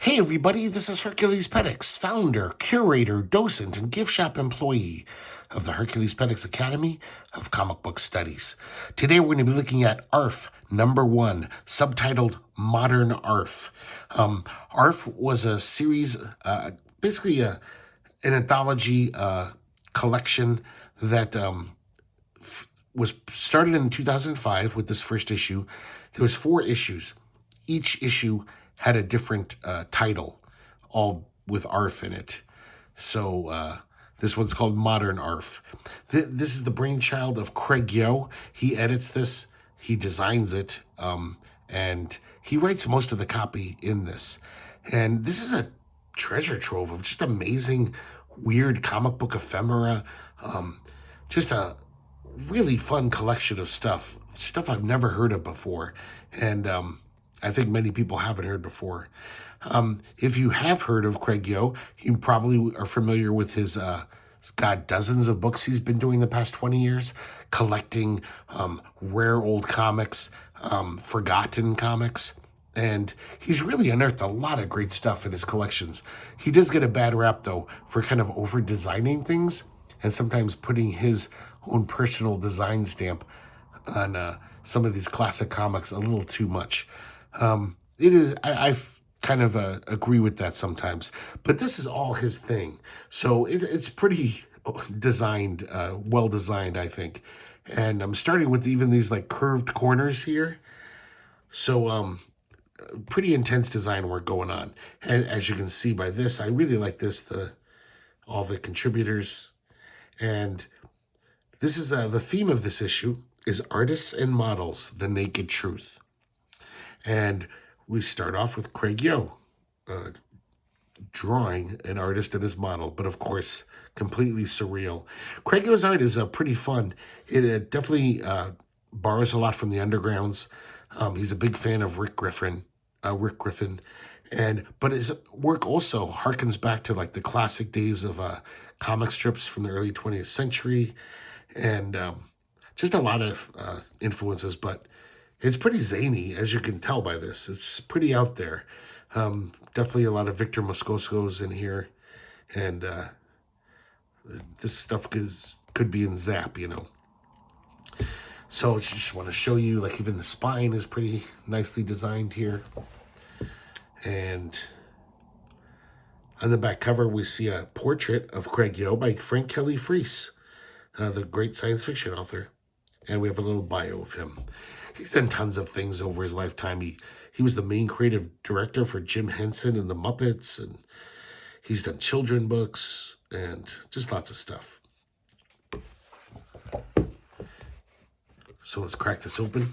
Hey everybody, this is herculespetix, founder, curator, docent, and gift shop employee of the herculespetix Academy of Comic Book Studies. Today we're going to be looking at ARF #1, subtitled Modern ARF. ARF was a series, basically an anthology collection that was started in 2005 with this first issue. There was 4 issues. Each issue had a different title, all with ARF in it. So this one's called Modern ARF. This is the brainchild of Craig Yo. He edits this, he designs it, and he writes most of the copy in this. And this is a treasure trove of just amazing, weird comic book ephemera. Just a really fun collection of stuff I've never heard of before. And I think many people haven't heard before. If you have heard of Craig Yo, you probably are familiar with his, he's got dozens of books he's been doing the past 20 years, collecting rare old comics, forgotten comics. And he's really unearthed a lot of great stuff in his collections. He does get a bad rap, though, for kind of over-designing things and sometimes putting his own personal design stamp on some of these classic comics a little too much. It is, I kind of agree with that sometimes, but this is all his thing. So it's pretty designed, well designed, I think. And I'm starting with even these like curved corners here. So pretty intense design work going on. And as you can see by this, I really like this, all the contributors. And this is the theme of this issue is Artists and Models, the Naked Truth. And we start off with Craig Yo drawing an artist and his model, but of course, completely surreal. Craig Yo's art is pretty fun. It definitely borrows a lot from the Undergrounds. He's a big fan of Rick Griffin, but his work also harkens back to like the classic days of comic strips from the early 20th century, and just a lot of influences, but it's pretty zany, as you can tell by this. It's pretty out there. Definitely a lot of Victor Moscoso's in here. And this stuff could be in Zap, you know. So I just want to show you, like, even the spine is pretty nicely designed here. And on the back cover, we see a portrait of Craig Yo by Frank Kelly Freas, the great science fiction author. And we have a little bio of him. He's done tons of things over his lifetime. He was the main creative director for Jim Henson and the Muppets, and he's done children books and just lots of stuff. So let's crack this open.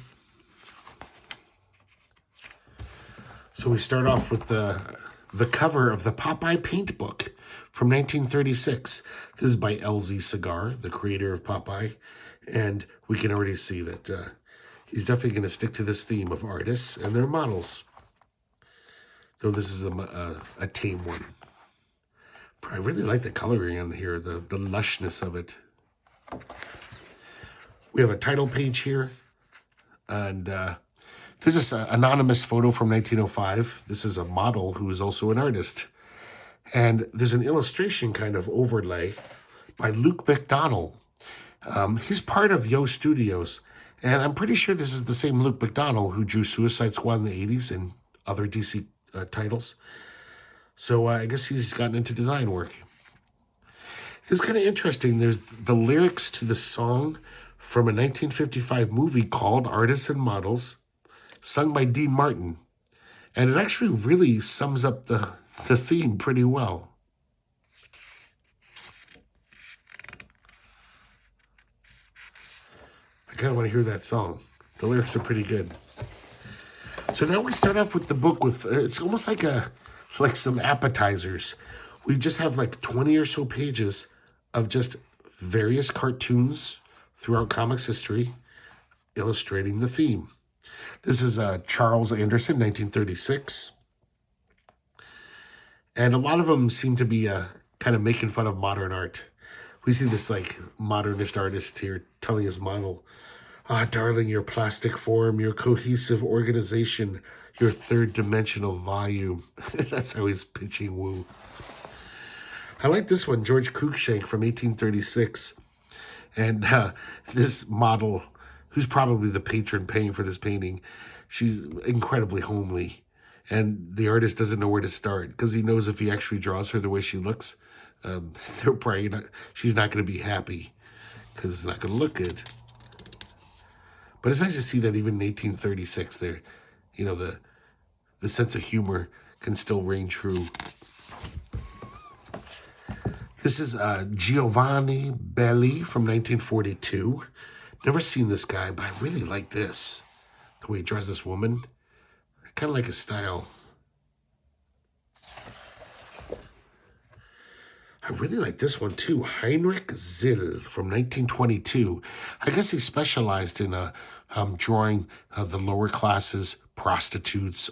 So we start off with the cover of the Popeye Paint Book from 1936. This is by LZ Cigar, the creator of Popeye, and we can already see that he's definitely going to stick to this theme of artists and their models. Though this is a tame one. I really like the coloring on here, the lushness of it. We have a title page here. And there's this anonymous photo from 1905. This is a model who is also an artist. And there's an illustration kind of overlay by Luke McDonnell. He's part of Yo Studios. And I'm pretty sure this is the same Luke McDonnell who drew Suicide Squad in the 80s and other DC titles. So I guess he's gotten into design work. This is kind of interesting. There's the lyrics to the song from a 1955 movie called Artists and Models, sung by Dean Martin. And it actually really sums up the theme pretty well. I kind of want to hear that song. The lyrics are pretty good. So now we start off with the book with, it's almost like some appetizers. We just have like 20 or so pages of just various cartoons throughout comics history illustrating the theme. This is Charles Anderson, 1936. And a lot of them seem to be kind of making fun of modern art. We see this like modernist artist here telling his model Ah, darling, your plastic form, your cohesive organization, your third-dimensional volume. That's how he's pitching woo. I like this one, George Cruikshank from 1836. And this model, who's probably the patron paying for this painting, she's incredibly homely. And the artist doesn't know where to start because he knows if he actually draws her the way she looks, they're probably not, she's not going to be happy because it's not going to look good. But it's nice to see that even in 1836, there, you know, the sense of humor can still reign true. This is Giovanni Belli from 1942. Never seen this guy, but I really like this. The way he draws this woman. I kind of like his style. I really like this one too. Heinrich Zill from 1922. I guess he specialized in drawing the lower classes, prostitutes,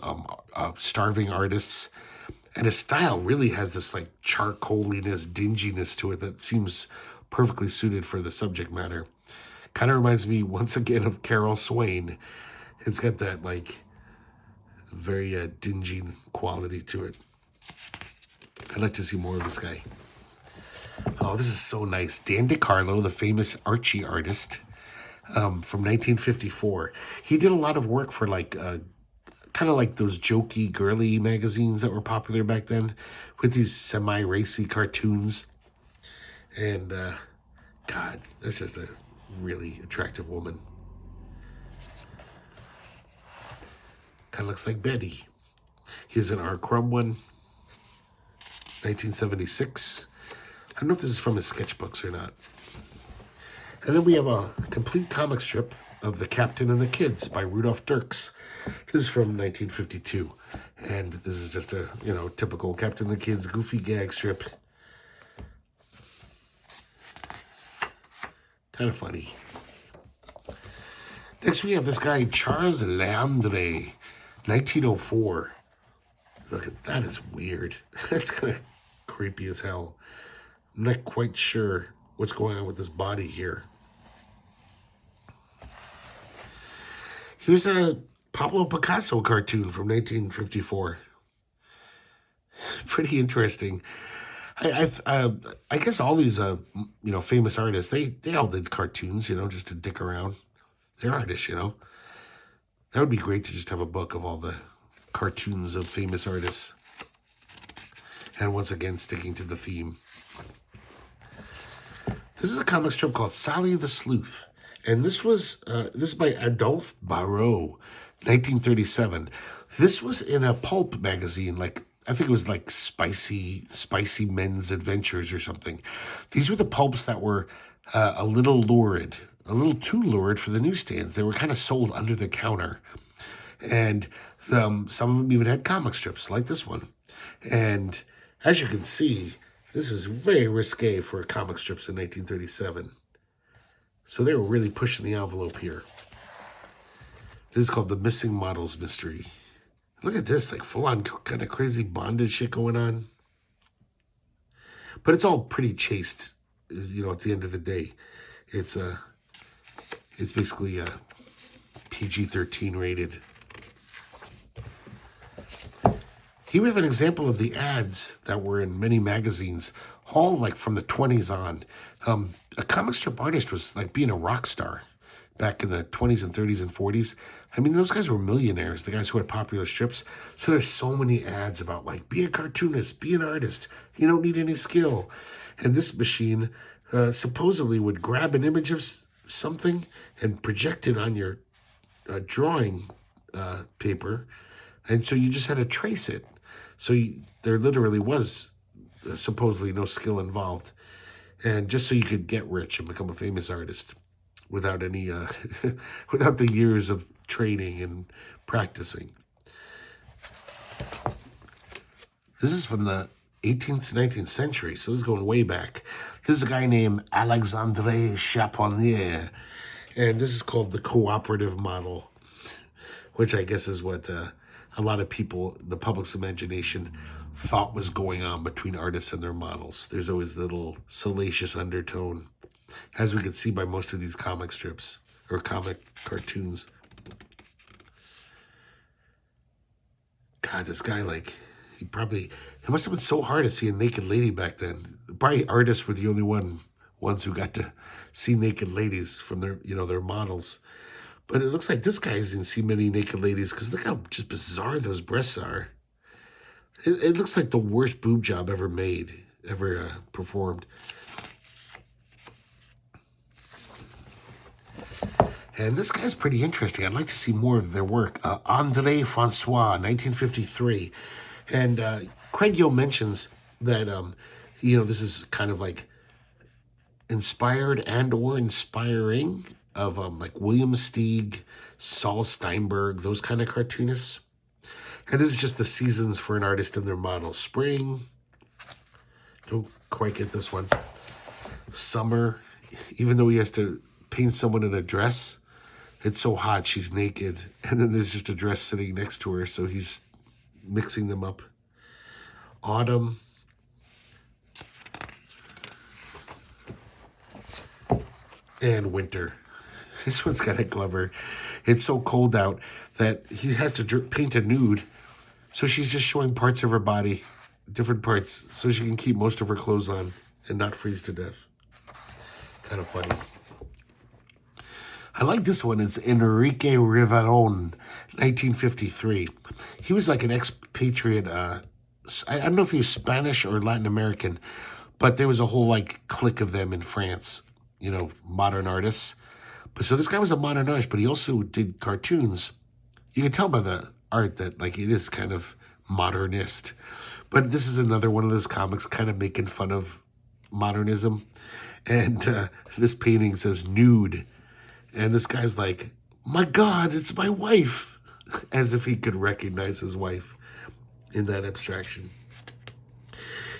starving artists. And his style really has this like charcoaliness, dinginess to it that seems perfectly suited for the subject matter. Kind of reminds me once again of Carol Swain. It's got that like very dingy quality to it. I'd like to see more of this guy. Oh, this is so nice. Dan DiCarlo, the famous Archie artist from 1954. He did a lot of work for like kind of like those jokey, girly magazines that were popular back then with these semi-racy cartoons. And, God, that's just a really attractive woman. Kind of looks like Betty. Here's an R. Crumb one, 1976. I don't know if this is from his sketchbooks or not. And then we have a complete comic strip of The Captain and the Kids by Rudolph Dirks. This is from 1952. And this is just a, you know, typical Captain and the Kids goofy gag strip. Kind of funny. Next we have this guy, Charles Leandre, 1904. Look at that, is weird. That's kind of creepy as hell. I'm not quite sure what's going on with this body here. Here's a Pablo Picasso cartoon from 1954. Pretty interesting. I guess all these you know, famous artists, they all did cartoons, you know, just to dick around. They're artists, you know. That would be great to just have a book of all the cartoons of famous artists. And once again, sticking to the theme. This is a comic strip called Sally the Sleuth. And this is by Adolphe Barrault, 1937. This was in a pulp magazine, like, I think it was like Spicy Men's Adventures or something. These were the pulps that were a little lurid, a little too lurid for the newsstands. They were kind of sold under the counter. And some of them even had comic strips like this one. And as you can see, this is very risque for comic strips in 1937. So they were really pushing the envelope here. This is called The Missing Models Mystery. Look at this, like full-on kind of crazy bondage shit going on. But it's all pretty chaste, you know, at the end of the day. It's basically PG-13 rated. Here we have an example of the ads that were in many magazines, all like from the 20s on. A comic strip artist was like being a rock star back in the 20s and 30s and 40s. I mean, those guys were millionaires, the guys who had popular strips. So there's so many ads about like, be a cartoonist, be an artist. You don't need any skill. And this machine supposedly would grab an image of something and project it on your drawing paper. And so you just had to trace it. So there literally was supposedly no skill involved. And just so you could get rich and become a famous artist without any, without the years of training and practicing. This is from the 18th to 19th century, so this is going way back. This is a guy named Alexandre Chaponnier, and this is called the cooperative model, which I guess is what a lot of people, the public's imagination, thought was going on between artists and their models. There's always a little salacious undertone, as we can see by most of these comic strips, or comic cartoons. God, this guy, like, it must have been so hard to see a naked lady back then. Probably artists were the only ones who got to see naked ladies from their models. But it looks like this guy hasn't seen many naked ladies because look how just bizarre those breasts are. It looks like the worst boob job ever performed. And this guy's pretty interesting. I'd like to see more of their work. André Francois, 1953. And Craig Yo mentions that, this is kind of like inspired and or inspiring of like William Steig, Saul Steinberg, those kind of cartoonists. And this is just the seasons for an artist and their model. Spring, don't quite get this one. Summer, even though he has to paint someone in a dress, it's so hot she's naked. And then there's just a dress sitting next to her, so he's mixing them up. Autumn. And winter. This one's kind of clever. It's so cold out that he has to paint a nude. So she's just showing parts of her body, different parts, so she can keep most of her clothes on and not freeze to death. Kind of funny. I like this one. It's Enrique Rivaron, 1953. He was like an expatriate. I don't know if he was Spanish or Latin American, but there was a whole like clique of them in France, modern artists. But so this guy was a modern artist, but he also did cartoons. You can tell by the art that like it is kind of modernist. But this is another one of those comics kind of making fun of modernism. And this painting says nude. And this guy's like, my God, it's my wife. As if he could recognize his wife in that abstraction.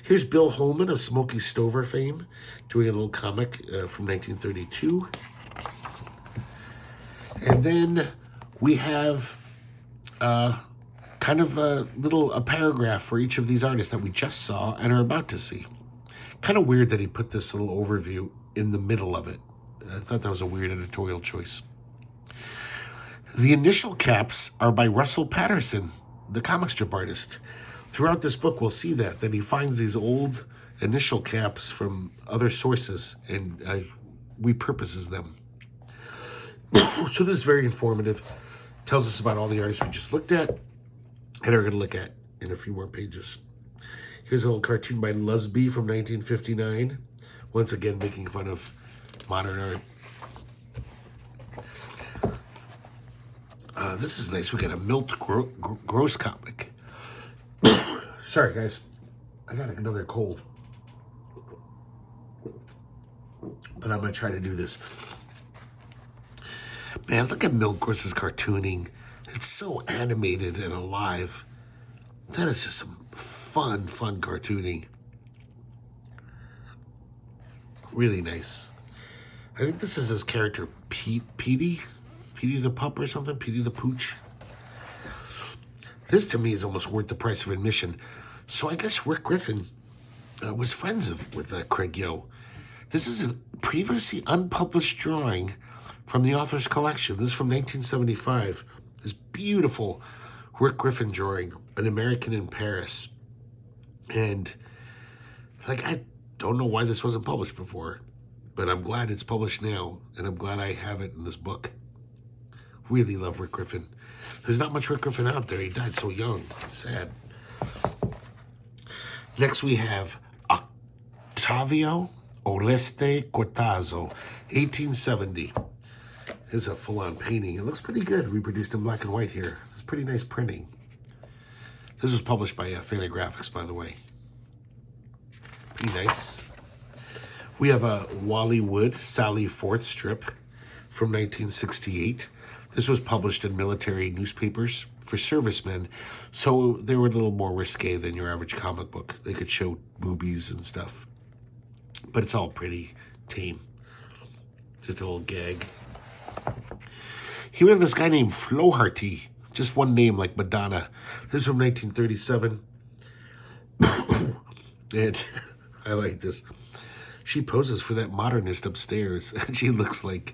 Here's Bill Holman of Smokey Stover fame doing a little comic from 1932. And then we have kind of a paragraph for each of these artists that we just saw and are about to see. Kind of weird that he put this little overview in the middle of it. I thought that was a weird editorial choice. The initial caps are by Russell Patterson, the comic strip artist. Throughout this book, we'll see that he finds these old initial caps from other sources and repurposes them. So this is very informative. Tells us about all the artists we just looked at and are going to look at in a few more pages. Here's a little cartoon by Lusby from 1959. Once again, making fun of modern art. This is nice. We got a Milt Gross comic. Sorry, guys. I got another cold. But I'm going to try to do this. Man, look at Milt Gross's cartooning. It's so animated and alive. That is just some fun cartooning. Really nice. I think this is his character, Petey the pup or something, Petey the pooch. This to me is almost worth the price of admission. So I guess Rick Griffin was friends with Craig Yo. This is a previously unpublished drawing from the author's collection. This is from 1975. This beautiful Rick Griffin drawing, An American in Paris. And I don't know why this wasn't published before, but I'm glad it's published now, and I'm glad I have it in this book. Really love Rick Griffin. There's not much Rick Griffin out there. He died so young. Sad. Next we have Octavio Oreste Cortázar, 1870. This is a full-on painting. It looks pretty good, reproduced in black and white here. It's pretty nice printing. This was published by Fantagraphics, by the way. Pretty nice. We have a Wally Wood, Sally Forth strip from 1968. This was published in military newspapers for servicemen, so they were a little more risque than your average comic book. They could show boobies and stuff, but it's all pretty tame. Just a little gag. Here we have this guy named Floharty, just one name like Madonna. This is from 1937. And I like this. She poses for that modernist upstairs, and she looks like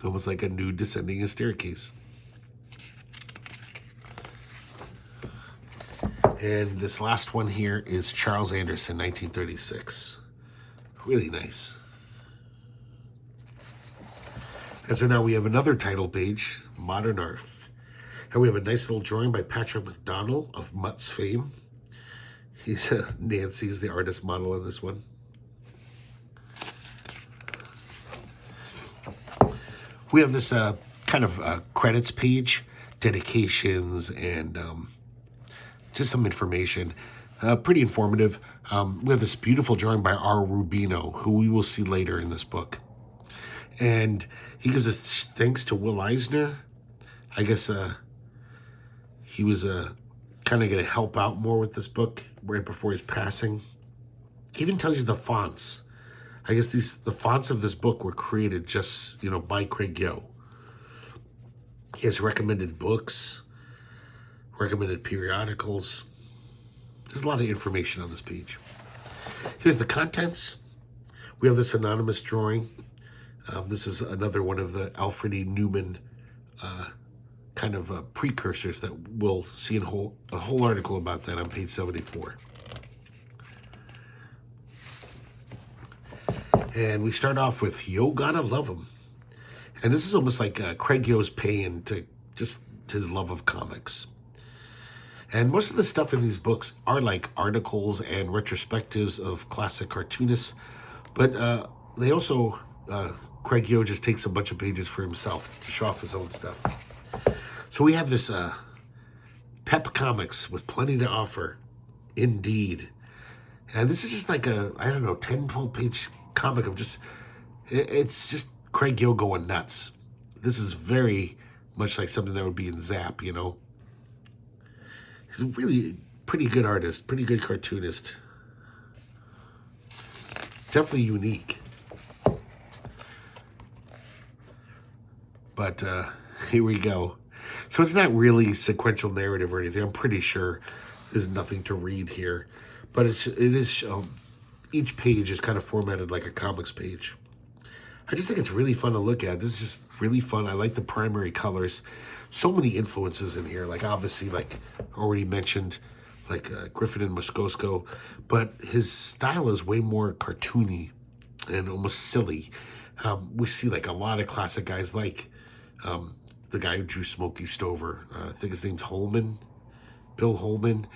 Almost like a nude descending a staircase. And this last one here is Charles Anderson, 1936. Really nice. And so now we have another title page, Modern Art. And we have a nice little drawing by Patrick McDonnell of Mutt's fame. He's Nancy's the artist model on this one. We have this kind of credits page, dedications, and just some information. Pretty informative. We have this beautiful drawing by R. Rubino, who we will see later in this book. And he gives us thanks to Will Eisner. I guess he was kind of going to help out more with this book right before his passing. He even tells you the fonts. I guess the fonts of this book were created just, by Craig Yo. He has recommended books, recommended periodicals. There's a lot of information on this page. Here's the contents. We have this anonymous drawing. This is another one of the Alfred E. Newman kind of precursors that we'll see a whole article about that on page 74. And we start off with Yo Gotta Love Him. And this is almost like Craig Yo's paying to just his love of comics. And most of the stuff in these books are like articles and retrospectives of classic cartoonists. But they also, Craig Yo just takes a bunch of pages for himself to show off his own stuff. So we have this Pep Comics with plenty to offer. Indeed. And this is just like a, 10, 12 page comic of it's just Craig Yo going nuts. This is very much like something that would be in Zap, He's a really pretty good artist, pretty good cartoonist. Definitely unique. But here we go. So it's not really sequential narrative or anything. I'm pretty sure there's nothing to read here. But it is each page is kind of formatted like a comics page. I just think it's really fun to look at. This is just really fun. I like the primary colors. So many influences in here. Like obviously, like already mentioned, like Griffin and Moscoso. But his style is way more cartoony and almost silly. We see like a lot of classic guys like the guy who drew Smokey Stover. I think his name's Holman. Bill Holman.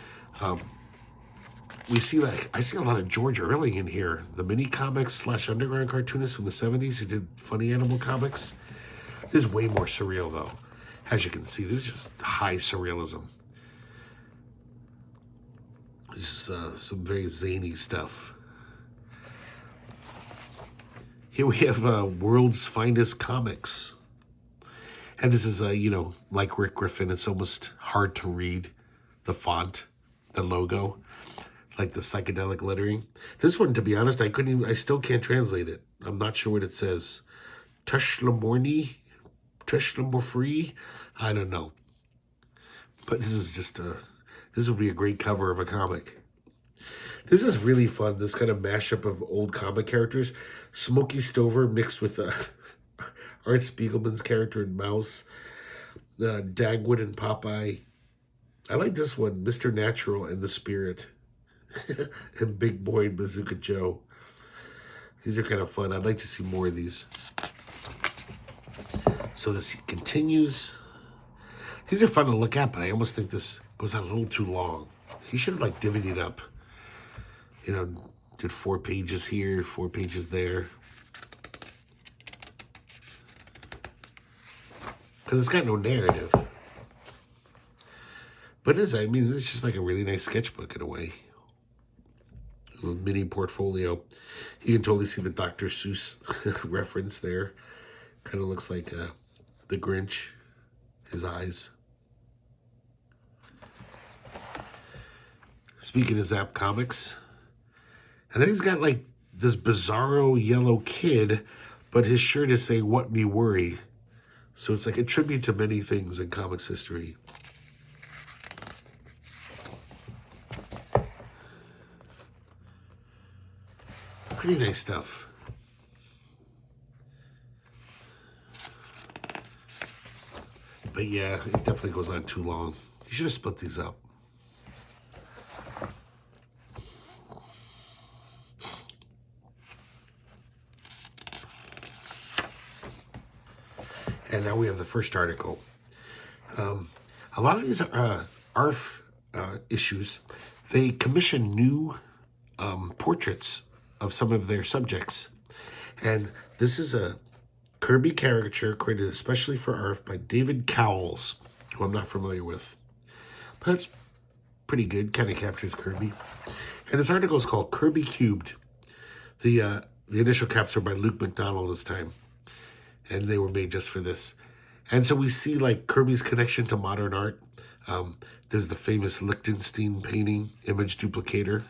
I see a lot of George Erling in here, the mini comics / underground cartoonist from the 70s who did funny animal comics. This is way more surreal though. As you can see, this is just high surrealism. This is some very zany stuff. Here we have World's Finest Comics. And this is, like Rick Griffin, it's almost hard to read. The font, the logo. Like the psychedelic lettering. This one, to be honest, I still can't translate it. I'm not sure what it says. Tushlamorni? Tushlamorfree? I don't know. But this is just this would be a great cover of a comic. This is really fun, this kind of mashup of old comic characters. Smokey Stover mixed with Art Spiegelman's character in Mouse. Dagwood and Popeye. I like this one, Mr. Natural and the Spirit. And Big Boy and Bazooka Joe. These are kind of fun. I'd like to see more of these. So this continues. These are fun to look at, but I almost think this goes on a little too long. He should have divvied it up. Did 4 pages here, 4 pages there. Because it's got no narrative. But it's just like a really nice sketchbook in a way. A little mini portfolio. You can totally see the Dr. Seuss reference there. Kind of looks like the Grinch. His eyes. Speaking of Zap Comics. And then he's got like this bizarro yellow kid, but his shirt is saying, "What me worry." So it's like a tribute to many things in comics history. Pretty nice stuff. But yeah, it definitely goes on too long. You should have split these up. And now we have the first article. A lot of these ARF issues, they commission new portraits of some of their subjects. And this is a Kirby caricature created especially for ARF by David Cowles, who I'm not familiar with. But that's pretty good, kind of captures Kirby. And this article is called Kirby Cubed. The initial caps are by Luke McDonnell this time. And they were made just for this. And so we see like Kirby's connection to modern art. There's the famous Lichtenstein painting, Image Duplicator,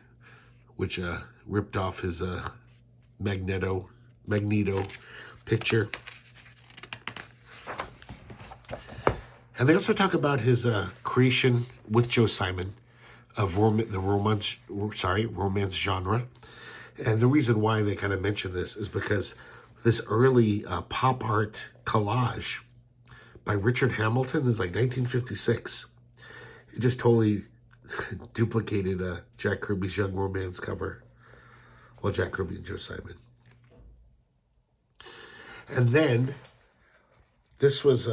which ripped off his Magneto picture. And they also talk about his creation with Joe Simon of the romance genre. And the reason why they kind of mention this is because this early pop art collage by Richard Hamilton is like 1956. It just totally duplicated Jack Kirby's Young Romance cover. Well, Jack Kirby and Joe Simon. And then this was,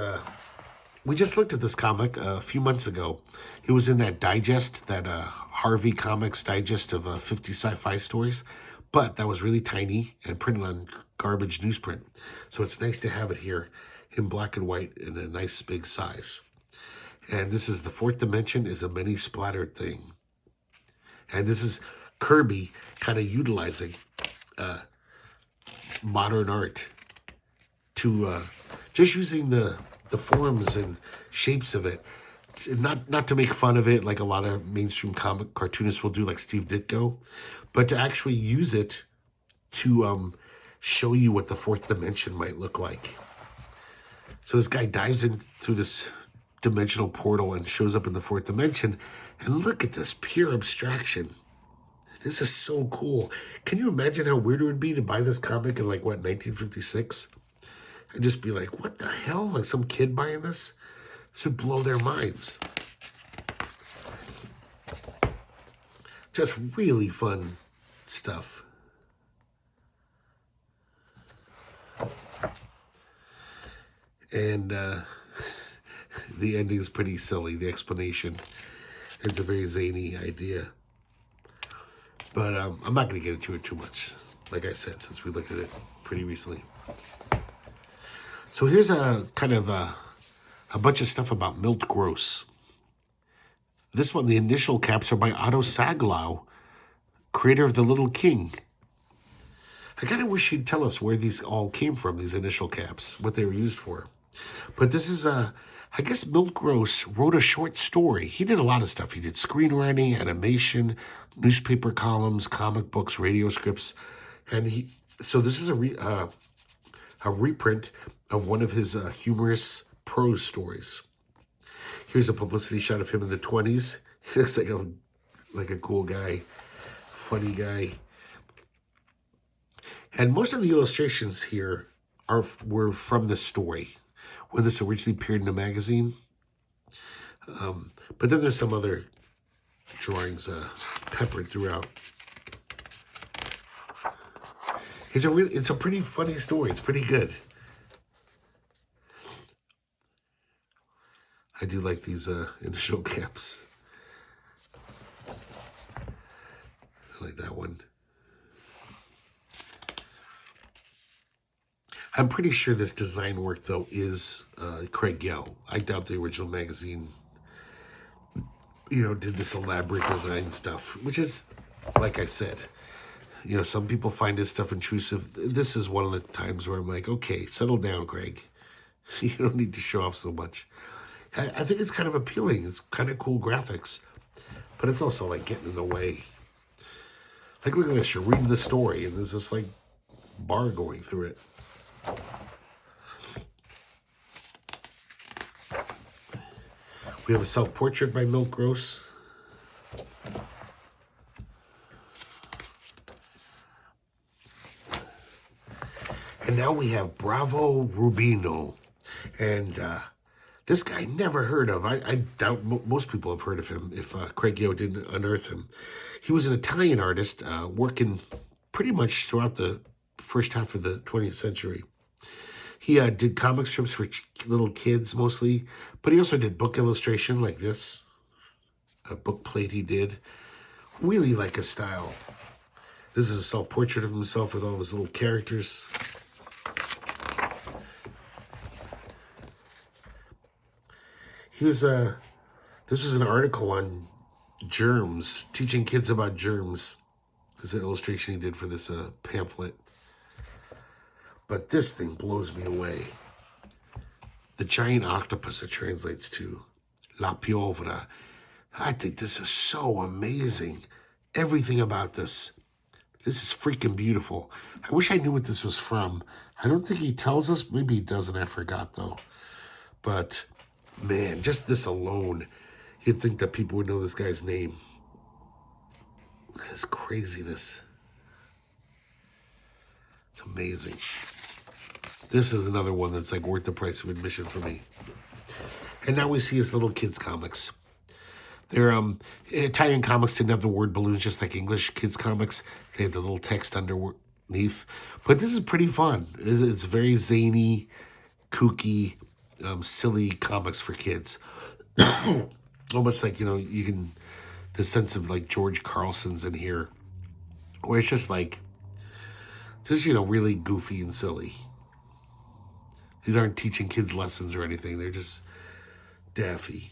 we just looked at this comic a few months ago. It was in that digest, that Harvey Comics digest of 50 sci-fi stories. But that was really tiny and printed on garbage newsprint. So it's nice to have it here in black and white in a nice big size. And this is the fourth dimension is a many splattered thing. And this is Kirby kind of utilizing modern art to just using the forms and shapes of it. Not to make fun of it like a lot of mainstream comic cartoonists will do, like Steve Ditko, but to actually use it to show you what the fourth dimension might look like. So this guy dives in through this dimensional portal and shows up in the fourth dimension. And look at this pure abstraction. This is so cool. Can you imagine how weird it would be to buy this comic in like, what, 1956? And just be like, what the hell? Like some kid buying this? This would blow their minds. Just really fun stuff. And the ending is pretty silly. The explanation is a very zany idea. But I'm not going to get into it too much, like I said, since we looked at it pretty recently. So here's a kind of a bunch of stuff about Milt Gross. This one, the initial caps are by Otto Saglau, creator of The Little King. I kind of wish he'd tell us where these all came from, these initial caps, what they were used for. But this is, I guess Milt Gross wrote a short story. He did a lot of stuff. He did screenwriting, animation, newspaper columns, comic books, radio scripts. And so this is a reprint of one of his humorous prose stories. Here's a publicity shot of him in the 20s. He looks like a cool guy, funny guy. And most of the illustrations here were from the story when this originally appeared in a magazine. But then there's some other drawings peppered throughout. It's a pretty funny story. It's pretty good. I do like these initial caps. I like that one. I'm pretty sure this design work, though, is Craig Yell. I doubt the original magazine, did this elaborate design stuff, which is, like I said, some people find this stuff intrusive. This is one of the times where I'm like, okay, settle down, Craig. You don't need to show off so much. I think it's kind of appealing. It's kind of cool graphics, but it's also like getting in the way. Like, look at this. You're reading the story, and there's this like bar going through it. We have a self-portrait by Milt Gross. And now we have Bravo Rubino. And This guy never heard of. I doubt most people have heard of him if Craig Yo didn't unearth him. He was an Italian artist working pretty much throughout the first half of the 20th century. He did comic strips for little kids mostly, but he also did book illustration like this, a book plate he did. Really like his style. This is a self-portrait of himself with all his little characters. This was an article on germs, teaching kids about germs. This is an illustration he did for this pamphlet. But this thing blows me away. The giant octopus it translates to, La Piovra. I think this is so amazing. Everything about this. This is freaking beautiful. I wish I knew what this was from. I don't think he tells us. Maybe he doesn't. I forgot, though. But, man, just this alone, you'd think that people would know this guy's name. This craziness. It's amazing. This is another one that's like worth the price of admission for me. And now we see his little kids' comics. They're Italian comics didn't have the word balloons just like English kids comics. They had the little text underneath. But this is pretty fun. It's very zany, kooky, silly comics for kids. Almost like, you can, the sense of like George Carlson's in here. Where it's just like, really goofy and silly. These aren't teaching kids lessons or anything. They're just daffy.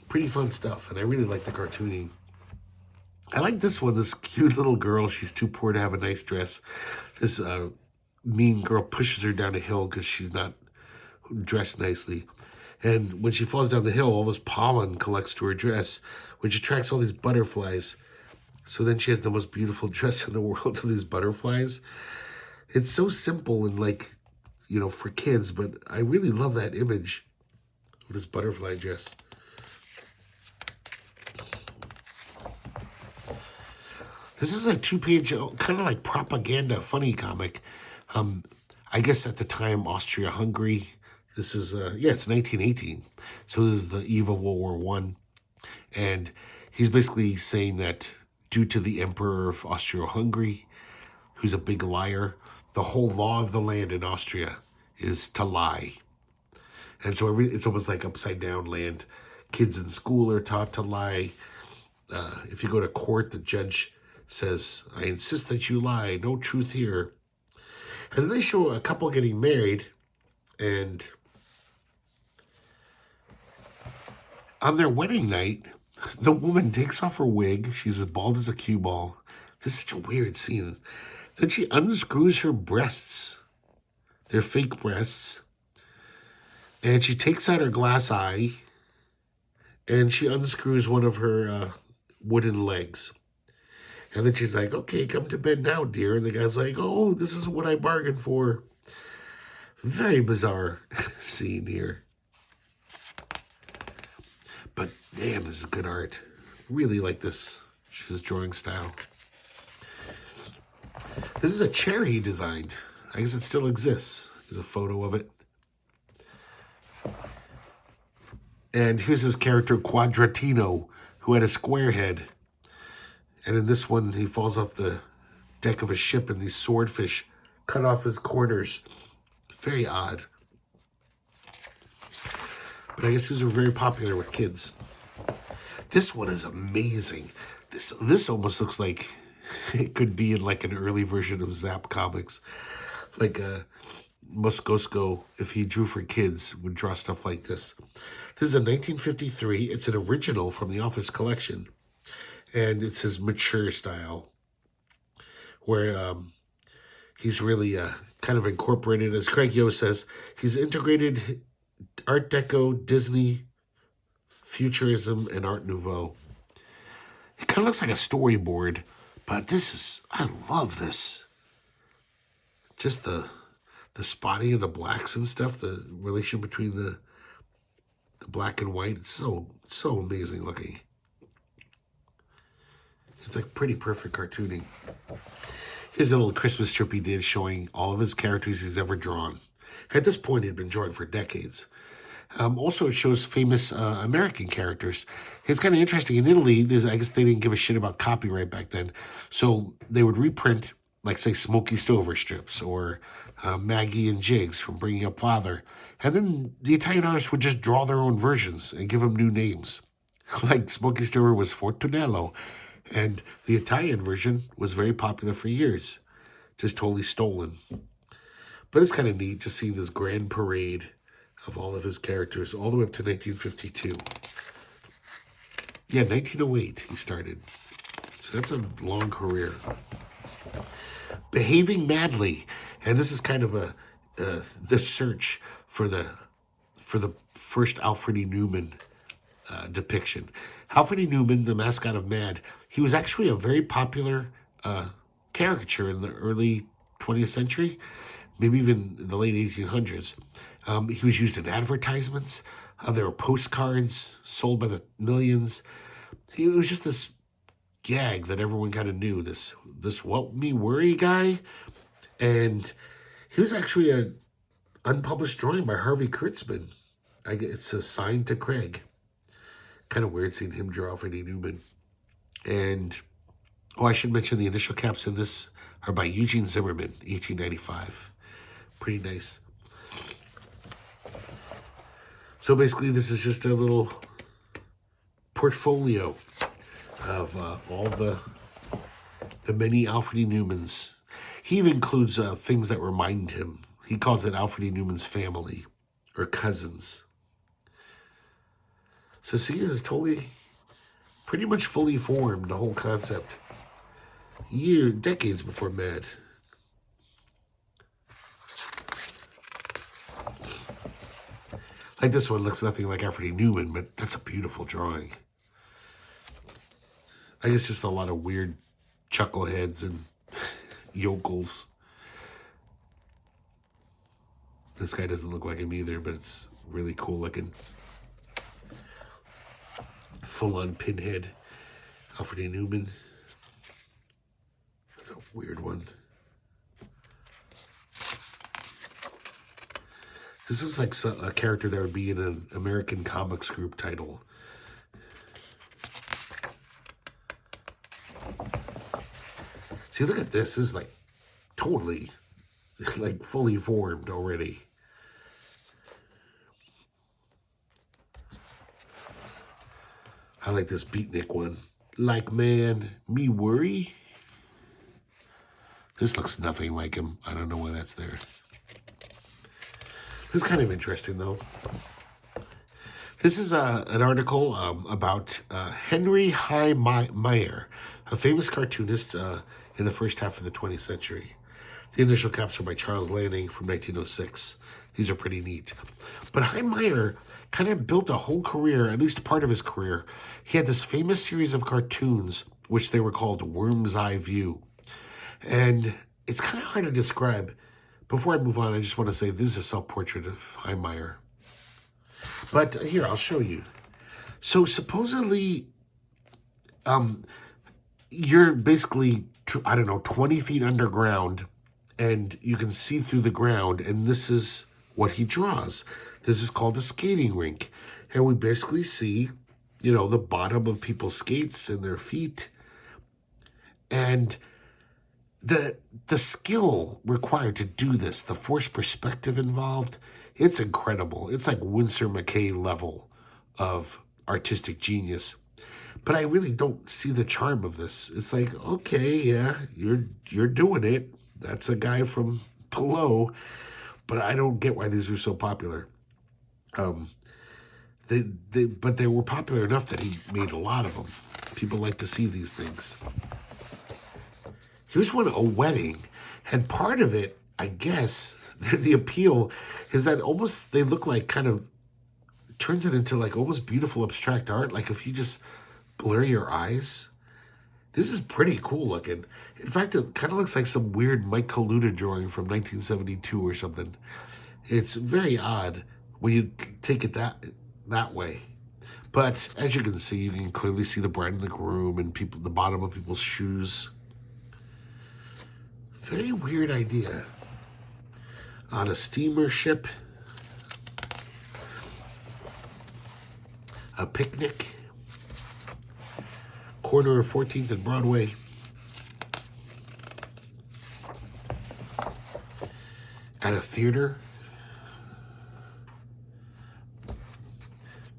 Pretty fun stuff, and I really like the cartooning. I like this one, this cute little girl. She's too poor to have a nice dress. This mean girl pushes her down a hill because she's not dressed nicely. And when she falls down the hill, all this pollen collects to her dress, which attracts all these butterflies. So then she has the most beautiful dress in the world of these butterflies. It's so simple and for kids, but I really love that image of this butterfly dress. This is a 2-page, kind of like propaganda, funny comic. I guess at the time, Austria-Hungary. This is, it's 1918. So this is the eve of World War I. And he's basically saying that due to the Emperor of Austria-Hungary, who's a big liar, the whole law of the land in Austria is to lie. And so it's almost like upside down land. Kids in school are taught to lie. If you go to court, the judge says, I insist that you lie, no truth here. And then they show a couple getting married, and on their wedding night, the woman takes off her wig. She's as bald as a cue ball. This is such a weird scene. Then she unscrews her breasts. They're fake breasts. And she takes out her glass eye, and she unscrews one of her wooden legs. And then she's like, okay, come to bed now, dear. And the guy's like, oh, this is what I bargained for. Very bizarre scene here. But damn, this is good art. Really like this, his drawing style. This is a chair he designed. I guess it still exists. There's a photo of it. And here's his character, Quadratino, who had a square head. And in this one, he falls off the deck of a ship and these swordfish cut off his corners. Very odd. But I guess these are very popular with kids. This one is amazing. This almost looks like it could be in like an early version of Zap Comics. Like Moscosko, if he drew for kids, would draw stuff like this. This is a 1953. It's an original from the author's collection. And it's his mature style, where he's really kind of incorporated, as Craig Yo says, he's integrated Art Deco, Disney, Futurism, and Art Nouveau. It kind of looks like a storyboard, but I love this. Just the spotting of the blacks and stuff, the relation between the black and white, it's so amazing looking. It's like pretty perfect cartooning. Here's a little Christmas strip he did showing all of his characters he's ever drawn. At this point, he'd been drawing for decades. Also, it shows famous American characters. It's kind of interesting. In Italy, I guess they didn't give a shit about copyright back then. So they would reprint, like, say, Smokey Stover strips or Maggie and Jigs from Bringing Up Father. And then the Italian artists would just draw their own versions and give them new names. Like Smokey Stover was Fortunello. And the Italian version was very popular for years. Just totally stolen. But it's kind of neat to see this grand parade of all of his characters all the way up to 1952. Yeah, 1908 he started. So that's a long career. Behaving Madly. And this is kind of the search for the first Alfred E. Neuman depiction. Alfred E. Neuman, the mascot of MAD, he was actually a very popular caricature in the early 20th century, maybe even in the late 1800s. He was used in advertisements. There were postcards sold by the millions. It was just this gag that everyone kind of knew, this what me worry guy. And he was actually an unpublished drawing by Harvey Kurtzman. It's a Sign to Craig. Kind of weird seeing him draw Alfred E. Neuman. And, I should mention the initial caps in this are by Eugene Zimmerman, 1895. Pretty nice. So basically, this is just a little portfolio of all the many Alfred E. Neumans. He even includes things that remind him. He calls it Alfred E. Neuman's family or cousins. So see, it's totally, pretty much fully formed, the whole concept. Decades before MAD. Like this one looks nothing like Alfred E. Neuman, but that's a beautiful drawing. I guess just a lot of weird chuckleheads and yokels. This guy doesn't look like him either, but it's really cool looking. Full-on pinhead. Alfred E. Neuman. That's a weird one. This is like a character that would be in an American comics group title. See, look at this. This is like totally, like fully formed already. I like this beatnik one. Like, man, me worry? This looks nothing like him. I don't know why that's there. This is kind of interesting, though. This is an article about Henry High Meyer, a famous cartoonist in the first half of the 20th century. The initial caps are by Charles Lanning from 1906. These are pretty neat. But High Meyer kind of built a whole career, at least part of his career. He had this famous series of cartoons, which they were called Worm's Eye View. And it's kind of hard to describe. Before I move on, I just want to say this is a self-portrait of High Meyer. But here, I'll show you. So supposedly, you're basically, 20 feet underground, and you can see through the ground, and this is what he draws. This is called a skating rink. And we basically see, the bottom of people's skates and their feet. And the skill required to do this, the forced perspective involved, it's incredible. It's like Winsor McCay level of artistic genius. But I really don't see the charm of this. It's like, okay, yeah, you're doing it. That's a guy from below. But I don't get why these were so popular. But they were popular enough that he made a lot of them. People like to see these things. Here's one, a wedding. And part of it, I guess, the appeal is that almost they look like kind of turns it into like almost beautiful abstract art. Like if you just blur your eyes. This is pretty cool looking. In fact, it kind of looks like some weird Mike Kaluta drawing from 1972 or something. It's very odd when you take it that way. But as you can see, you can clearly see the bride and the groom and the bottom of people's shoes. Very weird idea. On a steamer ship. A Picnic, corner of 14th and Broadway. At a theater.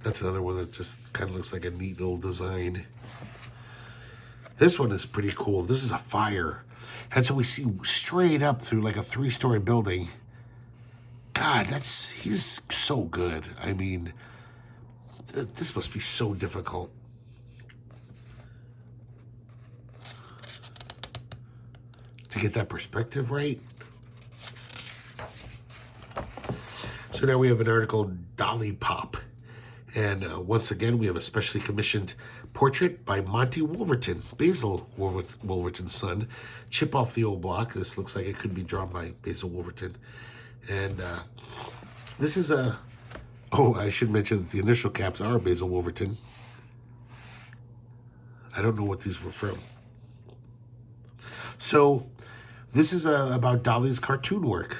That's another one that just kind of looks like a neat little design. This one is pretty cool. This is a fire. And so we see straight up through like a 3-story building. God, he's so good. I mean, this must be so difficult. To get that perspective right. So now we have an article, Dali Pop. And once again, we have a specially commissioned portrait by Monty Wolverton, Basil Wolverton's son. Chip off the old block. This looks like it could be drawn by Basil Wolverton. And this is I should mention that the initial caps are Basil Wolverton. I don't know what these were from. So this is about Dali's cartoon work.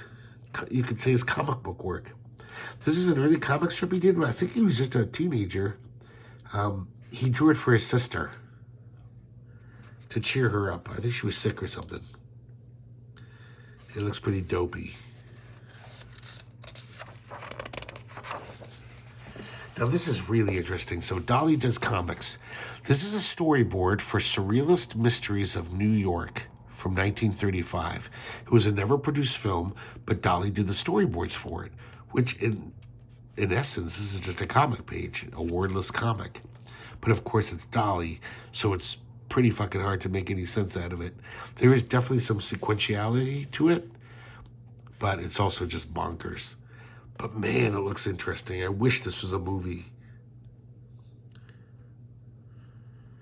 You could say his comic book work. This is an early comic strip he did. I think he was just a teenager. He drew it for his sister to cheer her up. I think she was sick or something. It looks pretty dopey. Now this is really interesting. So Dali does comics. This is a storyboard for Surrealist Mysteries of New York from 1935. It was a never-produced film, but Dali did the storyboards for it, which in essence, this is just a comic page, a wordless comic. But of course, it's Dali, so it's pretty fucking hard to make any sense out of it. There is definitely some sequentiality to it, but it's also just bonkers. But man, it looks interesting. I wish this was a movie.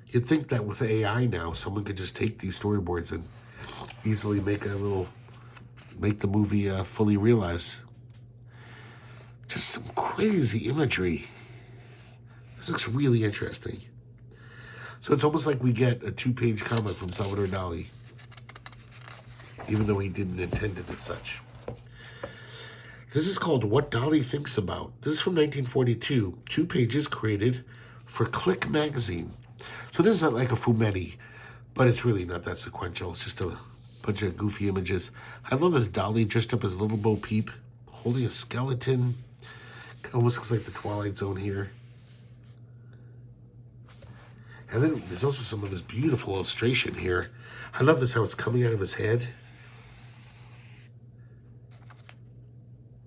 You'd think that with AI now, someone could just take these storyboards and easily make the movie fully realized. Just some crazy imagery. This looks really interesting. So it's almost like we get a 2-page comic from Salvador Dali, even though he didn't intend it as such. This is called What Dali Thinks About. This is from 1942. 2 pages created for Click magazine. So this is like a fumetti, but it's really not that sequential. It's just a bunch of goofy images. I love this Dali dressed up as Little Bo Peep, holding a skeleton. Almost looks like the Twilight Zone here. And then there's also some of his beautiful illustration here. I love this, how it's coming out of his head.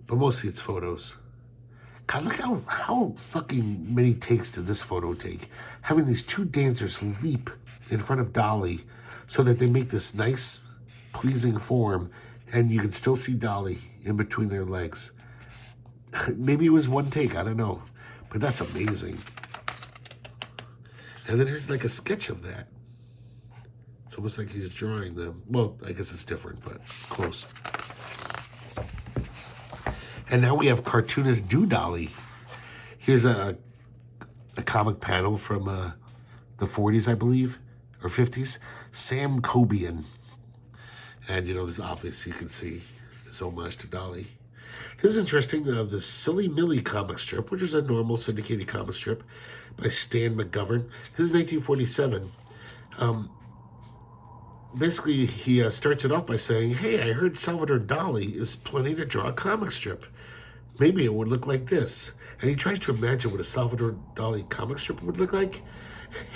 But mostly it's photos. God, look how fucking many takes did this photo take? Having these 2 dancers leap in front of Dali so that they make this nice, pleasing form, and you can still see Dali in between their legs. Maybe it was 1 take, I don't know. But that's amazing. And then here's like a sketch of that. It's almost like he's drawing them. Well, I guess it's different, but close. And now we have cartoonist Dali. Here's a comic panel from the 40s, I believe, or 50s. Sam Cobian. And, you know, this obvious, you can see this homage to Dali. This is interesting. The Silly Millie comic strip, which was a normal syndicated comic strip by Stan McGovern. This is 1947. Basically, he starts it off by saying, hey, I heard Salvador Dali is planning to draw a comic strip. Maybe it would look like this. And he tries to imagine what a Salvador Dali comic strip would look like.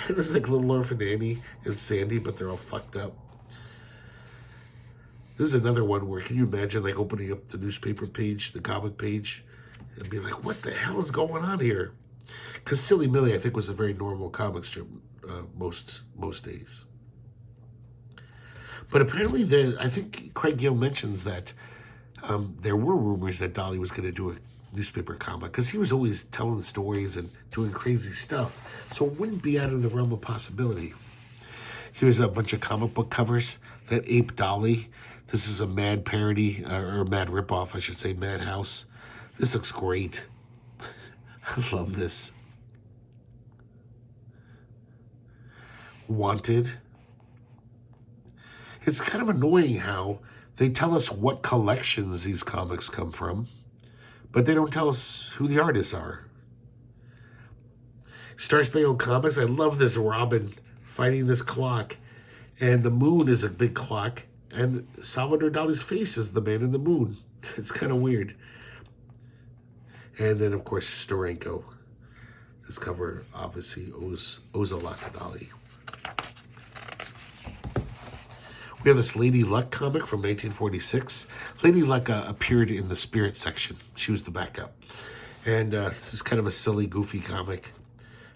And it's like Little Orphan Annie and Sandy, but they're all fucked up. This is another one where, can you imagine like opening up the newspaper page, the comic page, and be like, what the hell is going on here? Because Silly Millie, I think, was a very normal comic strip most days. But apparently, I think Craig Gill mentions that there were rumors that Dali was going to do a newspaper comic because he was always telling stories and doing crazy stuff. So it wouldn't be out of the realm of possibility. Here's a bunch of comic book covers that ape Dali. This is a Mad parody, or Mad ripoff, I should say, Madhouse. This looks great. I love this. Wanted. It's kind of annoying how they tell us what collections these comics come from, but they don't tell us who the artists are. Stars Bay Comics. I love this Robin fighting this clock. And the moon is a big clock. And Salvador Dali's face is the man in the moon. It's kind of weird. And then, of course, Steranko. This cover obviously owes a lot to Dali. We have this Lady Luck comic from 1946. Lady Luck appeared in the Spirit section. She was the backup. And this is kind of a silly, goofy comic.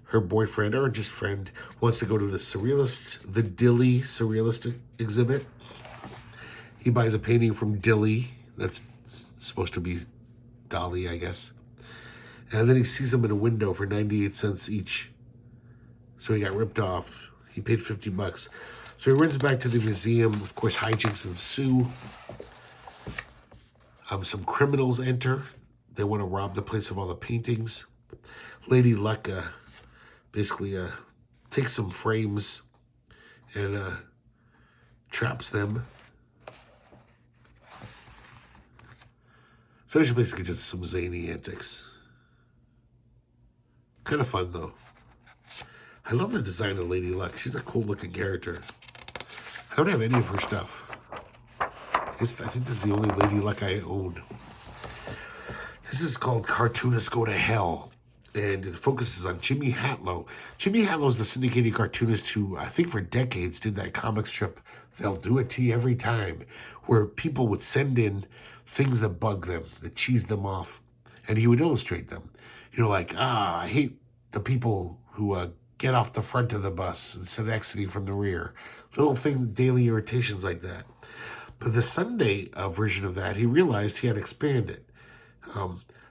Her boyfriend, or just friend, wants to go to the Dili Surrealist exhibit. He buys a painting from Dili. That's supposed to be Dali, I guess. And then he sees them in a window for 98 cents each. So he got ripped off. He paid $50. So he runs back to the museum. Of course, hijinks ensue. Some criminals enter. They want to rob the place of all the paintings. Lady Luck basically takes some frames and traps them. So it's basically just some zany antics. Kind of fun, though. I love the design of Lady Luck. She's a cool-looking character. I don't have any of her stuff. I think this is the only Lady Luck I own. This is called Cartoonists Go to Hell, and it focuses on Jimmy Hatlo. Jimmy Hatlo is the syndicated cartoonist who, I think for decades, did that comic strip, They'll Do It to You Every Time, where people would send in things that bug them, that cheese them off, and he would illustrate them. You know, like, I hate the people who get off the front of the bus instead of exiting from the rear. Little things, daily irritations like that. But the Sunday version of that, he realized he had expanded.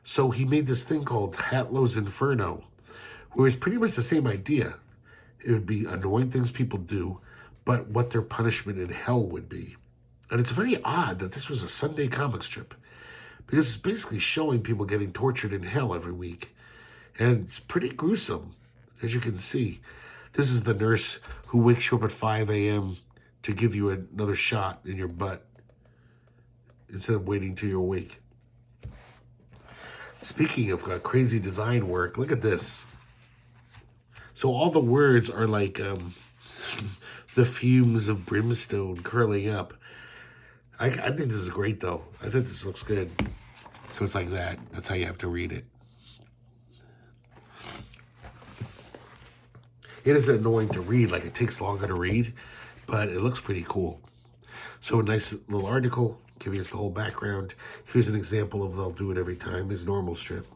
So he made this thing called Hatlo's Inferno, where it's pretty much the same idea. It would be annoying things people do, but what their punishment in hell would be. And it's very odd that this was a Sunday comic strip, because it's basically showing people getting tortured in hell every week. And it's pretty gruesome, as you can see. This is the nurse who wakes you up at 5 a.m. to give you another shot in your butt instead of waiting till you're awake. Speaking of crazy design work, look at this. So all the words are like the fumes of brimstone curling up. I think this is great, though. I think this looks good. So it's like that. That's how you have to read it. It is annoying to read. Like, it takes longer to read, but it looks pretty cool. So a nice little article giving us the whole background. Here's an example of They'll Do It Every Time, his normal strip.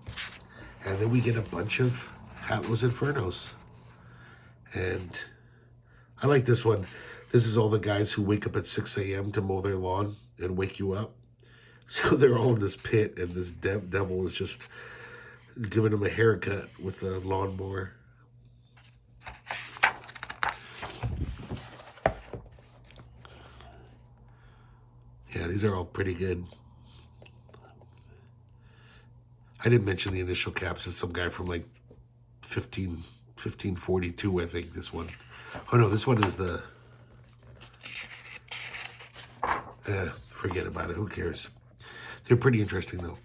And then we get a bunch of Hatlo's Infernos. And I like this one. This is all the guys who wake up at 6 a.m. to mow their lawn and wake you up. So they're all in this pit, and this devil is just giving them a haircut with a lawnmower. Yeah, these are all pretty good. I didn't mention the initial caps. It's some guy from like 1542, I think, this one. Oh, no, this one is the... forget about it. Who cares? They're pretty interesting, though.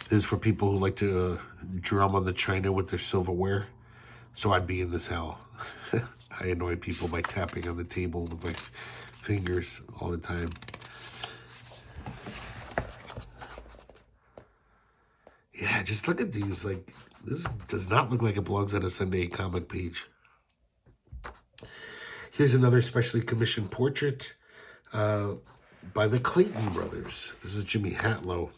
This is for people who like to drum on the china with their silverware. So I'd be in this hell. I annoy people by tapping on the table with my fingers all the time. Yeah, just look at these. Like, this does not look like it belongs on a Sunday comic page. Here's another specially commissioned portrait by the Clayton brothers. This is Jimmy Hatlo.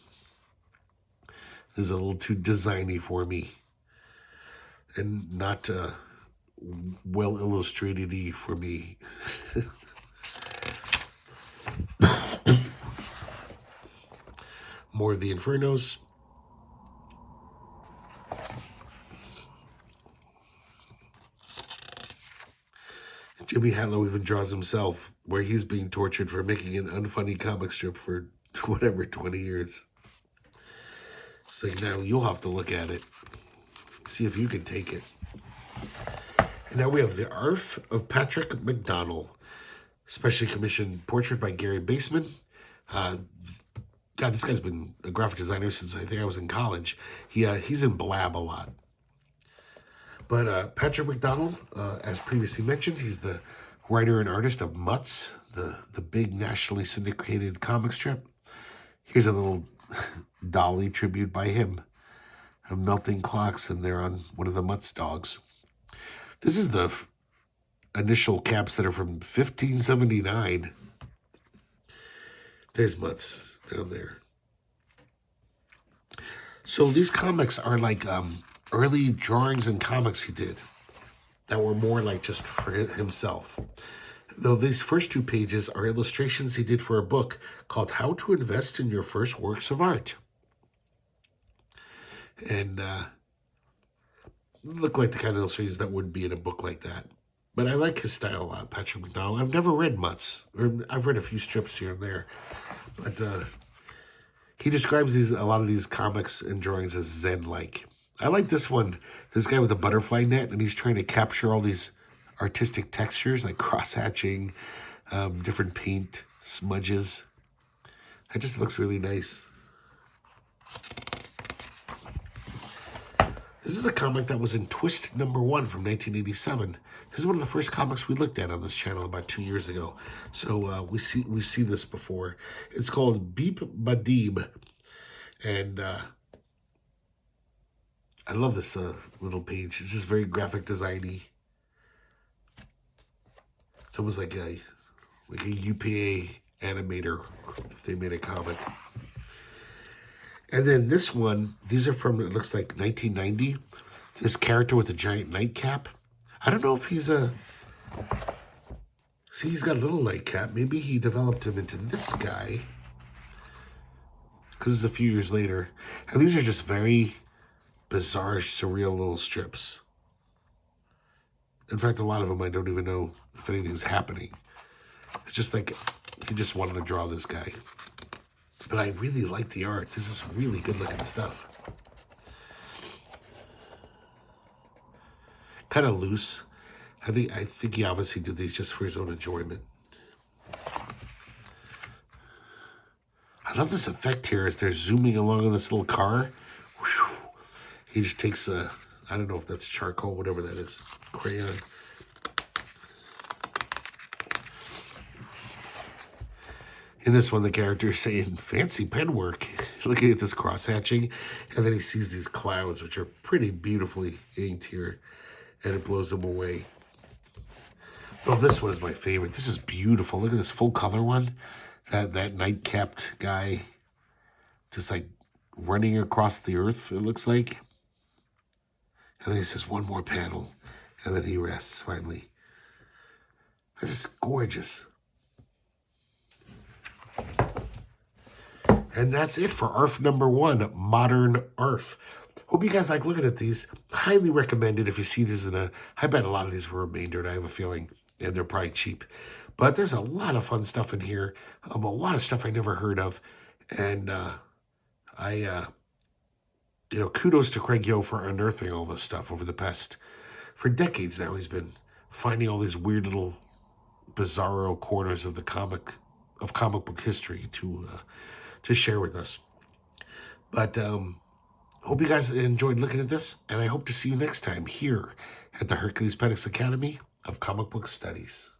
This is a little too designy for me, and not well illustrated-y for me. More of the Infernos. Jimmy Hatlo even draws himself, where he's being tortured for making an unfunny comic strip for whatever, 20 years. It's like, now you'll have to look at it. See if you can take it. And now we have the Arf of Patrick McDonnell. Specially commissioned portrait by Gary Baseman. God, this guy's been a graphic designer since I think I was in college. He's in Blab a lot. But Patrick McDonnell, as previously mentioned, he's the writer and artist of Mutts, the big nationally syndicated comic strip. Here's a little Dali tribute by him of melting clocks, and they're on one of the Mutts dogs. This is the initial caps that are from 1579. There's Mutts down there. So these comics are like early drawings and comics he did that were more like just for himself. Though these first two pages are illustrations he did for a book called How to Invest in Your First Works of Art. And look like the kind of illustrations that would be in a book like that. But I like his style a lot, Patrick McDonnell. I've never read Mutts, or I've read a few strips here and there. But he describes a lot of these comics and drawings as Zen-like. I like this one, this guy with a butterfly net, and he's trying to capture all these artistic textures, like cross-hatching, different paint, smudges. It just looks really nice. This is a comic that was in Twist #1 from 1987. This is one of the first comics we looked at on this channel about 2 years ago. So we've seen this before. It's called Beep Badeeb. And I love this little page. It's just very graphic design-y. It's almost like a UPA animator if they made a comic. And then this one, these are from, it looks like 1990. This character with a giant nightcap. I don't know if he's see, he's got a little nightcap. Maybe he developed him into this guy, because it's a few years later. And these are just very bizarre, surreal little strips. In fact, a lot of them I don't even know if anything's happening. It's just like he just wanted to draw this guy. But I really like the art. This is really good looking stuff. Kind of loose. I think he obviously did these just for his own enjoyment. I love this effect here as they're zooming along in this little car. Whew. He just takes I don't know if that's charcoal, whatever that is, crayon. In this one, the character is saying, fancy pen work. Looking at this cross-hatching, and then he sees these clouds, which are pretty beautifully inked here, and it blows them away. So this one is my favorite. This is beautiful. Look at this full color one. That night-capped guy just like running across the earth, it looks like. And then he says, one more panel, and then he rests finally. It's just gorgeous. And that's it for ARF #1, Modern ARF. Hope you guys like looking at these. Highly recommended if you see this I bet a lot of these were remaindered, I have a feeling, and they're probably cheap. But there's a lot of fun stuff in here. A lot of stuff I never heard of. And kudos to Craig Yo for unearthing all this stuff over the past, for decades now. He's been finding all these weird little bizarro corners of the comic book history to share with us. But hope you guys enjoyed looking at this, and I hope to see you next time here at the Herculespetix Academy of Comic Book Studies.